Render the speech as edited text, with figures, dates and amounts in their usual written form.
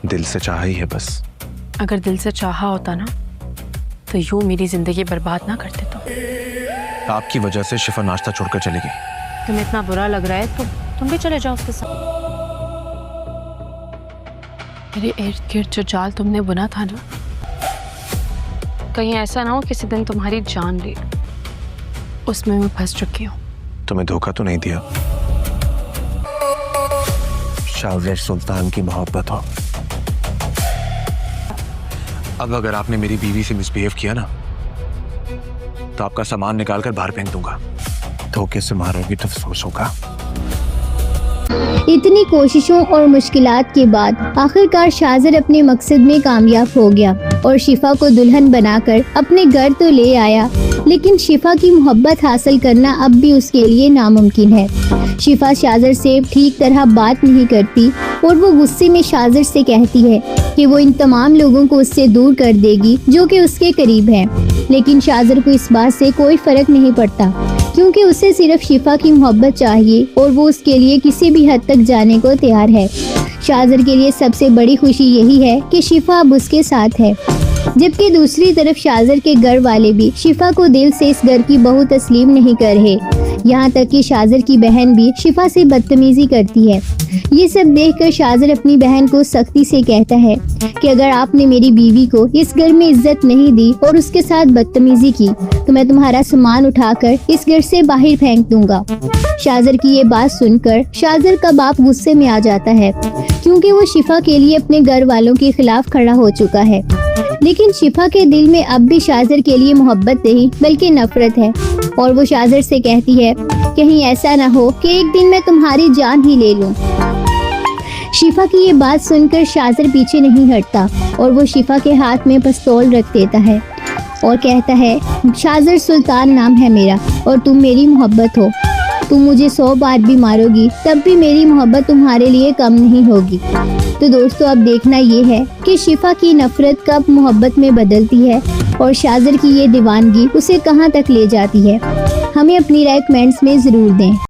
दिल से चाहा ही है बस। अगर दिल से चाहा होता ना तो यूं मेरी जिंदगी बर्बाद ना करते तुम। आपकी वजह से शिफा नाश्ता छोड़कर चली गई। तुम्हें इतना बुरा लग रहा है तो तुम भी चले जाओ उसके साथ। मेरे इर्द गिर्द जो जाल तुमने बुना था ना, कहीं ऐसा ना हो किसी दिन तुम्हारी जान ले, उसमें मैं फंस चुकी हूँ। तुम्हें धोखा तो नहीं दिया? शाहज़र सुल्तान की मोहब्बत हो। अब अगर आपने मेरी बीवी से मिसबिहेव किया ना तो आपका सामान निकालकर बाहर फेंक दूंगा। धोखे से मारोगी तो अफसोस होगा। इतनी कोशिशों और मुश्किलात के बाद आखिरकार शाहज़र अपने मकसद में कामयाब हो गया और शिफा को दुल्हन बनाकर अपने घर तो ले आया, लेकिन शिफा की मोहब्बत हासिल करना अब भी उसके लिए नामुमकिन है। शिफा शाहज़र से ठीक तरह बात नहीं करती और वो गुस्से में शाहज़र से कहती है कि वो इन तमाम लोगों को उससे दूर कर देगी जो कि उसके करीब हैं। लेकिन शाहज़र को इस बात से कोई फर्क नहीं पड़ता, क्योंकि उसे सिर्फ शिफा की मोहब्बत चाहिए और वो उसके लिए किसी भी हद तक जाने को तैयार है। शाहज़र के लिए सबसे बड़ी खुशी यही है कि शिफा अब उसके साथ है, जबकि दूसरी तरफ शाहज़र के घर वाले भी शिफा को दिल से इस घर की बहू तस्लीम नहीं कर रहे। यहाँ तक कि शाहज़र की बहन भी शिफा से बदतमीजी करती है। ये सब देखकर शाहज़र अपनी बहन को सख्ती से कहता है कि अगर आपने मेरी बीवी को इस घर में इज्जत नहीं दी और उसके साथ बदतमीजी की तो मैं तुम्हारा सामान उठाकर इस घर से बाहर फेंक दूंगा। शाहज़र की ये बात सुनकर शाहज़र का बाप गुस्से में आ जाता है, क्योंकि वो शिफा के लिए अपने घर वालों के खिलाफ खड़ा हो चुका है। लेकिन शिफा के दिल में अब भी शाहज़र के लिए मोहब्बत नहीं बल्कि नफरत है और वो शाहज़र से कहती है कहीं ऐसा ना हो कि एक दिन मैं तुम्हारी जान ही ले लूं। शिफा की ये बात सुनकर शाहज़र पीछे नहीं हटता और वो शिफा के हाथ में पिस्तौल रख देता है और कहता है शाहज़र सुल्तान नाम है मेरा और तुम मेरी मोहब्बत हो। तुम मुझे 100 बार भी मारोगी तब भी मेरी मोहब्बत तुम्हारे लिए कम नहीं होगी। तो दोस्तों अब देखना ये है कि शिफा की नफरत कब मोहब्बत में बदलती है और शाहज़र की ये दीवानगी उसे कहाँ तक ले जाती है। हमें अपनी राय कमेंट्स में ज़रूर दें।